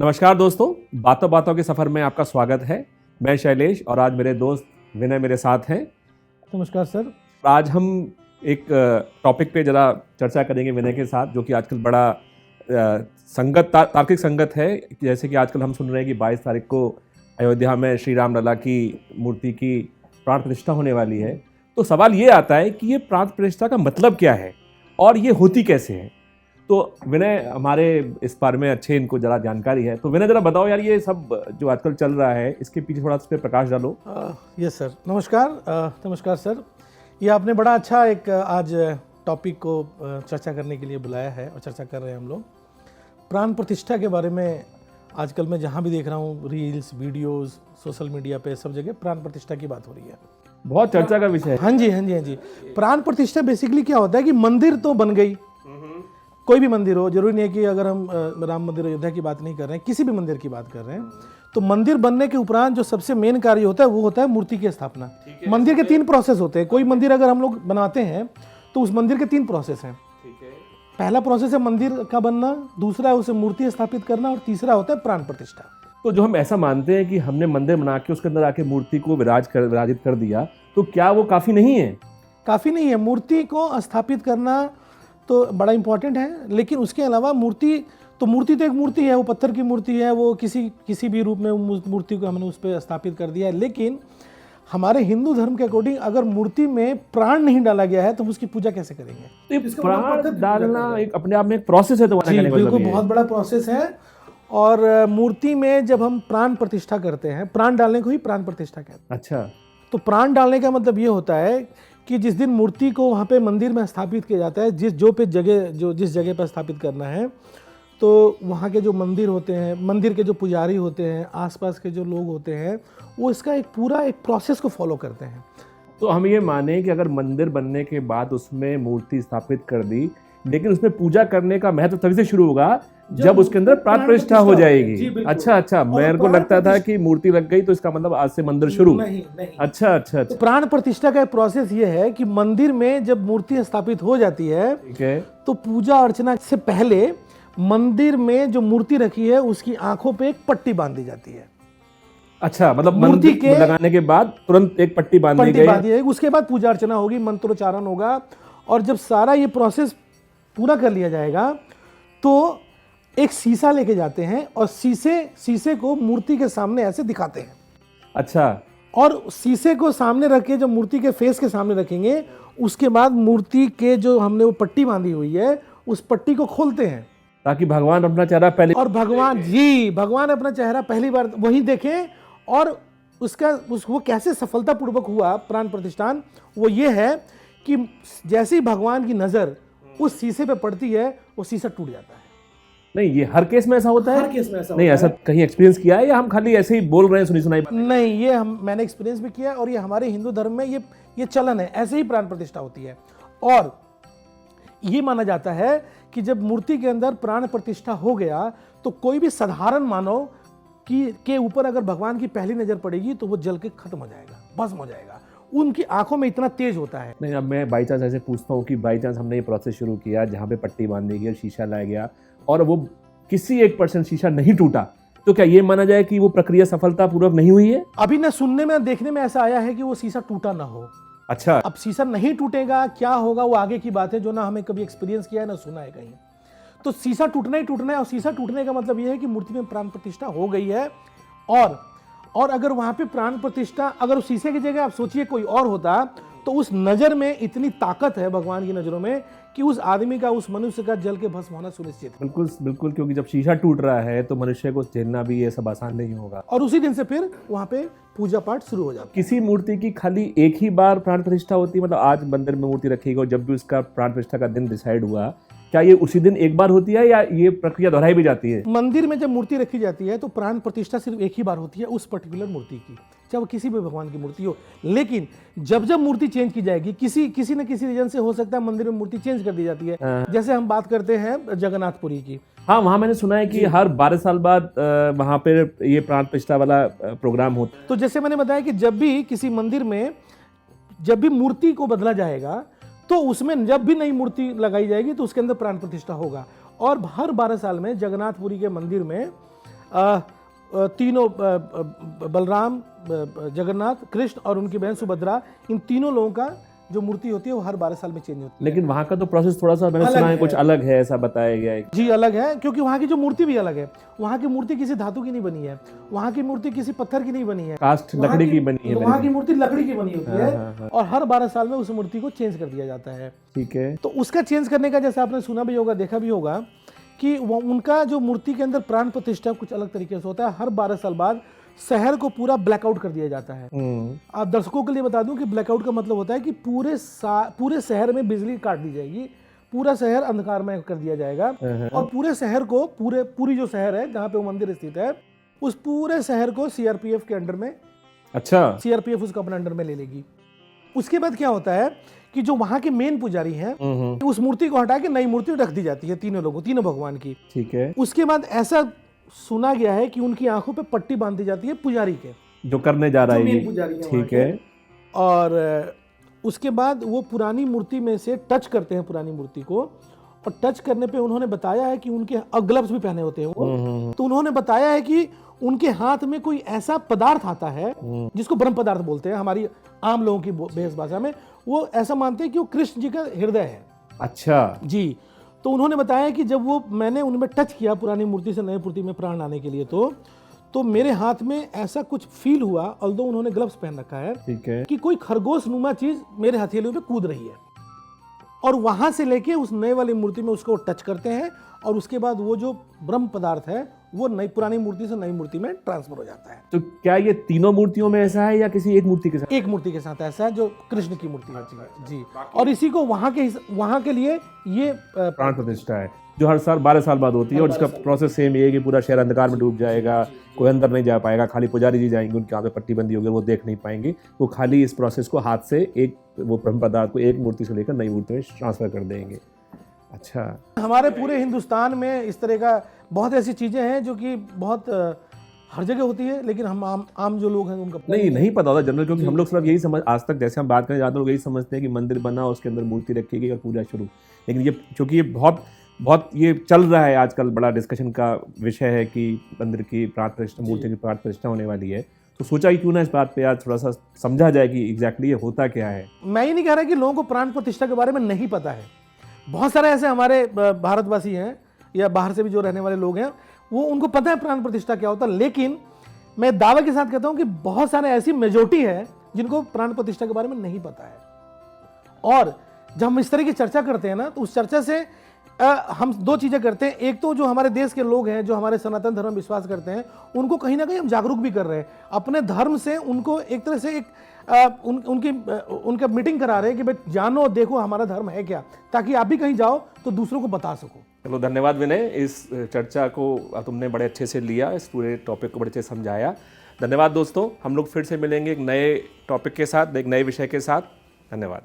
नमस्कार दोस्तों, बातों बातों के सफ़र में आपका स्वागत है। मैं शैलेश और आज मेरे दोस्त विनय मेरे साथ हैं। नमस्कार सर। आज हम एक टॉपिक पे ज़रा चर्चा करेंगे विनय के साथ, जो कि आजकल बड़ा तार्किक संगत है। जैसे कि आजकल हम सुन रहे हैं कि 22 तारीख को अयोध्या में श्री राम लला की मूर्ति की प्राण प्रतिष्ठा होने वाली है। तो सवाल ये आता है कि ये प्राण प्रतिष्ठा का मतलब क्या है और ये होती कैसे है। तो विनय हमारे इस बारे में अच्छे इनको ज़रा जानकारी है, तो विनय ज़रा बताओ यार, ये सब जो आजकल चल रहा है इसके पीछे थोड़ा इस पर प्रकाश डालो। यस सर, नमस्कार सर। ये आपने बड़ा अच्छा एक आज टॉपिक को चर्चा करने के लिए बुलाया है और चर्चा कर रहे हैं हम लोग। प्राण प्रतिष्ठा के बारे में आजकल मैं जहाँ भी देख रहा हूँ, रील्स, वीडियोस, सोशल मीडिया पे सब जगह प्राण प्रतिष्ठा की बात हो रही है। बहुत चर्चा का विषय है। हाँ जी। प्राण प्रतिष्ठा बेसिकली क्या होता है कि मंदिर तो बन गई, कोई भी मंदिर हो, जरूरी नहीं है कि अगर हम राम मंदिर अयोध्या की बात नहीं कर रहे हैं, किसी भी मंदिर की बात कर रहे हैं, तो मंदिर बनने के उपरांत जो सबसे मेन कार्य होता है वो होता है मूर्ति की स्थापना। मंदिर के 3 प्रोसेस होते हैं। कोई मंदिर अगर हम लोग बनाते हैं तो उस मंदिर के 3 प्रोसेस हैं। पहला प्रोसेस है मंदिर का बनना, दूसरा है उसे मूर्ति स्थापित करना और तीसरा होता है प्राण प्रतिष्ठा। तो जो हम ऐसा मानते हैं कि हमने मंदिर बना के उसके अंदर आके मूर्ति को विराजित कर दिया, तो क्या वो काफ़ी नहीं है? काफ़ी नहीं है। मूर्ति को स्थापित करना तो बड़ा इंपॉर्टेंट है, लेकिन उसके अलावा मूर्ति तो एक मूर्ति है, वो पत्थर की मूर्ति है, वो किसी भी रूप में मूर्ति को हमने उस पर स्थापित कर दिया है। लेकिन हमारे हिंदू धर्म के अकॉर्डिंग अगर मूर्ति में प्राण नहीं डाला गया है तो हम उसकी पूजा कैसे करेंगे? तो प्राण डालना एक अपने आप में एक प्रोसेस है। तो बिल्कुल बहुत बड़ा प्रोसेस है। और मूर्ति में जब हम प्राण प्रतिष्ठा करते हैं, प्राण डालने को ही प्राण प्रतिष्ठा कहते हैं। अच्छा, तो प्राण डालने का मतलब ये होता है कि जिस दिन मूर्ति को वहाँ पे मंदिर में स्थापित किया जाता है, जिस जगह पर स्थापित करना है, तो वहाँ के जो मंदिर होते हैं, मंदिर के जो पुजारी होते हैं, आसपास के जो लोग होते हैं, वो इसका एक पूरा एक प्रोसेस को फॉलो करते हैं। तो हम ये माने कि अगर मंदिर बनने के बाद उसमें मूर्ति स्थापित कर दी, लेकिन उसमें पूजा करने का महत्व तभी से शुरू होगा जब उसके अंदर प्राण प्रतिष्ठा हो जाएगी। अच्छा, मेरे को लगता था कि मूर्ति लग गई तो इसका मतलब आज से मंदिर शुरू। नहीं। अच्छा। तो प्राण प्रतिष्ठा का प्रोसेस ये है कि मंदिर में जब मूर्ति स्थापित हो जाती है, ठीक है, तो पूजा अर्चना से पहले मंदिर में जो मूर्ति रखी है उसकी आंखों पे एक पट्टी बांध दी जाती है। अच्छा, मतलब मूर्ति के लगाने के बाद तुरंत एक पट्टी बांध दी गई। उसके बाद पूजा अर्चना होगी, मंत्रोच्चारण होगा, और जब सारा ये प्रोसेस पूरा कर लिया जाएगा तो एक शीशा लेके जाते हैं और शीशे को मूर्ति के सामने ऐसे दिखाते हैं। अच्छा, और शीशे को सामने रख के जब मूर्ति के फेस के सामने रखेंगे, उसके बाद मूर्ति के जो हमने वो पट्टी बांधी हुई है उस पट्टी को खोलते हैं ताकि भगवान अपना चेहरा पहले, और भगवान अपना चेहरा पहली बार वही देखें। और वो कैसे सफलतापूर्वक हुआ प्राण प्रतिष्ठान, वो ये है कि जैसे ही भगवान की नजर उस शीशे पे पड़ती है, वो शीशा टूट जाता है। नहीं, ये हर केस में ऐसा होता है? हर केस में ऐसा नहीं, ऐसा कहीं एक्सपीरियंस किया है या हम खाली ऐसे ही बोल रहे हैं सुनी सुनाई? नहीं, ये मैंने एक्सपीरियंस भी किया, और ये हमारे हिंदू धर्म में ये चलन है, ऐसे ही प्राण प्रतिष्ठा होती है। और ये माना जाता है कि जब मूर्ति के अंदर प्राण प्रतिष्ठा हो गया तो कोई भी साधारण मानव के ऊपर अगर भगवान की पहली नजर पड़ेगी तो वो जल के खत्म हो जाएगा, भस्म हो जाएगा। उनकी आंखों में इतना तेज होता है। नहीं, अब मैं बाई चांस ऐसे पूछता हूँ कि बाई चांस हमने ये प्रोसेस शुरू किया जहाँ पे पट्टी बांधी गई, शीशा लाया गया और वो किसी 1% शीशा नहीं टूटा, तो क्या ये माना जाए कि वो प्रक्रिया सफलतापूर्वक नहीं हुई है? अभी न सुनने में देखने में ऐसा आया है कि वो शीशा टूटा ना हो। अच्छा, अब शीशा नहीं टूटेगा, क्या होगा वो आगे की बात है, जो ना हमें कभी एक्सपीरियंस किया है ना सुना है कहीं। तो शीशा टूटना ही टूटना है, और शीशा टूटने का मतलब ये है कि मूर्ति में प्राण प्रतिष्ठा हो गई है। और अगर वहां पे प्राण प्रतिष्ठा, अगर उस शीशे की जगह आप सोचिए कोई और होता, तो उस नजर में इतनी ताकत है भगवान की नजरों में कि उस आदमी का, उस मनुष्य का जल के भस्म होना सुनिश्चित है। बिल्कुल, क्योंकि जब शीशा टूट रहा है तो मनुष्य को झेलना भी ये सब आसान नहीं होगा। और उसी दिन से फिर वहां पे पूजा पाठ शुरू हो जाता है। किसी मूर्ति की खाली एक ही बार प्राण प्रतिष्ठा होती है? मतलब आज मंदिर में मूर्ति रखी गई और जब भी उसका प्राण प्रतिष्ठा का दिन डिसाइड हुआ, क्या ये उसी दिन एक बार होती है या ये प्रक्रिया दोहराई भी जाती है? मंदिर में जब मूर्ति रखी जाती है तो प्राण प्रतिष्ठा सिर्फ एक ही बार होती है उस पर्टिकुलर मूर्ति की, चाहे वो किसी भी भगवान की मूर्ति हो। लेकिन जब मूर्ति चेंज की जाएगी, किसी न किसी रीजन से हो सकता है मंदिर में मूर्ति चेंज कर दी जाती है। जैसे हम बात करते हैं जगन्नाथपुरी की। हाँ, वहाँ मैंने सुना है कि हर 12 साल बाद वहाँ पे ये प्राण प्रतिष्ठा वाला प्रोग्राम होता है। तो जैसे मैंने बताया कि जब भी किसी मंदिर में जब भी मूर्ति को बदला जाएगा तो उसमें जब भी नई मूर्ति लगाई जाएगी तो उसके अंदर प्राण प्रतिष्ठा होगा। और हर 12 साल में जगन्नाथपुरी के मंदिर में तीनों बलराम, जगन्नाथ, कृष्ण और उनकी बहन सुभद्रा, इन तीनों लोगों का जो मूर्ति होती है वो हर 12 साल में चेंज होती है। लेकिन वहाँ का तो प्रोसेस थोड़ा सा मैंने सुना है कुछ अलग है, ऐसा बताया गया है। जी अलग है, क्योंकि वहाँ की जो मूर्ति भी अलग है। वहाँ की मूर्ति किसी धातु की नहीं बनी है, वहाँ की मूर्ति किसी पत्थर की नहीं बनी है, कास्ट लकड़ी की बनी है। वहाँ की मूर्ति लकड़ी की बनी होती है और हर 12 साल में उस मूर्ति को चेंज कर दिया जाता है। ठीक है। तो उसका चेंज करने का जैसे आपने सुना भी होगा, देखा भी होगा कि उनका जो मूर्ति के अंदर प्राण प्रतिष्ठा कुछ अलग तरीके से होता है। हर 12 साल बाद शहर को पूरा ब्लैकआउट कर दिया जाता है। आप दर्शकों के लिए बता दूं कि ब्लैकआउट का मतलब होता है कि पूरे शहर में बिजली काट दी जाएगी, पूरा शहर अंधकारमय कर दिया जाएगा और पूरे शहर को पूरी जो शहर है जहाँ पे वो मंदिर स्थित है, उस पूरे शहर को सीआरपीएफ के अंडर में, अच्छा, सीआरपीएफ उसको अपने अंडर में ले लेगी। उसके बाद क्या होता है कि जो वहाँ के मेन पुजारी हैं, उस मूर्ति को हटा के नई मूर्ति रख दी जाती है तीनों भगवान की। ठीक है। उसके बाद ऐसा सुना गया है कि उनकी आंखों पे पट्टी बांध दी जाती है पुजारी के, जो करने जा रहा है ये। ठीक है। और उसके बाद वो पुरानी मूर्ति में से टच करते हैं पुरानी मूर्ति को, और टच करने पे उन्होंने बताया है कि उनके ग्लव्स भी पहने होते हैं वो, तो उन्होंने बताया है कि उनके हाथ में कोई ऐसा पदार्थ आता है जिसको ब्रह्म पदार्थ बोलते हैं हमारी आम लोगों की भेष भाषा में। वो ऐसा मानते हैं कि वो कृष्ण जी का हृदय है। अच्छा जी। तो उन्होंने बताया कि जब वो मैंने उनमें टच किया पुरानी मूर्ति से नई मूर्ति में प्राण लाने के लिए, तो मेरे हाथ में ऐसा कुछ फील हुआ, ऑल्दो उन्होंने ग्लव्स पहन रखा है, ठीक है, कि कोई खरगोश नुमा चीज मेरे हथेलियों पे कूद रही है, और वहां से लेके उस नए वाली मूर्ति में उसको टच करते हैं, और उसके बाद वो जो ब्रह्म पदार्थ है वो नई पुरानी मूर्ति से नई मूर्ति में ट्रांसफर हो जाता है। तो क्या ये तीनों मूर्तियों में ऐसा है या किसी एक मूर्ति के साथ? एक मूर्ति के साथ ऐसा है जो कृष्ण की मूर्ति है। जी। और इसी को वहां के लिए ये प्राण प्रतिष्ठा है जो हर साल 12 साल बाद होती है, और इसका प्रोसेस सेम ये है कि पूरा शहर अंधकार में डूब जाएगा, कोई अंदर नहीं जा पाएगा, खाली पुजारी जी जाएंगे, उनके हाथ में पट्टी बंदी होगी, वो देख नहीं पाएंगे, वो खाली इस प्रोसेस को हाथ से एक वो ब्रह्म पदार्थ को एक मूर्ति से लेकर नई मूर्ति में ट्रांसफर कर देंगे। अच्छा, हमारे पूरे हिंदुस्तान में इस तरह का बहुत ऐसी चीजें हैं जो कि बहुत हर जगह होती है, लेकिन हम आम जो लोग हैं उनका नहीं पता होता जनरल, क्योंकि हम लोग सिर्फ यही समझ, आज तक जैसे हम बात करने जाते हैं लोग यही समझते हैं कि मंदिर बना, उसके अंदर मूर्ति रखी गई और पूजा शुरू। लेकिन ये चूंकि ये बहुत ये चल रहा है आजकल, बड़ा डिस्कशन का विषय है कि मंदिर की प्राण प्रतिष्ठा, मूर्ति की प्राण प्रतिष्ठा होने वाली है, तो सोचा कि क्यों ना इस बात पे आज थोड़ा सा समझा जाए कि एग्जैक्टली ये होता क्या है। मैं ही नहीं कह रहा कि लोगों को प्राण प्रतिष्ठा के बारे में नहीं पता है, बहुत सारे ऐसे हमारे भारतवासी हैं या बाहर से भी जो रहने वाले लोग हैं, वो उनको पता है प्राण प्रतिष्ठा क्या होता है, लेकिन मैं दावे के साथ कहता हूं कि बहुत सारे ऐसी मेजोरिटी है जिनको प्राण प्रतिष्ठा के बारे में नहीं पता है। और जब हम इस तरह की चर्चा करते हैं ना, तो उस चर्चा से हम दो चीजें करते हैं। एक तो जो हमारे देश के लोग हैं जो हमारे सनातन धर्म में विश्वास करते हैं, उनको कहीं ना कहीं हम जागरूक भी कर रहे हैं अपने धर्म से, उनको एक तरह से उनका मीटिंग करा रहे हैं कि भाई जानो देखो हमारा धर्म है क्या, ताकि आप भी कहीं जाओ तो दूसरों को बता सको। चलो धन्यवाद विनय, इस चर्चा को तुमने बड़े अच्छे से लिया, इस पूरे टॉपिक को बड़े अच्छे से समझाया। धन्यवाद दोस्तों, हम लोग फिर से मिलेंगे एक नए टॉपिक के साथ, एक नए विषय के साथ। धन्यवाद।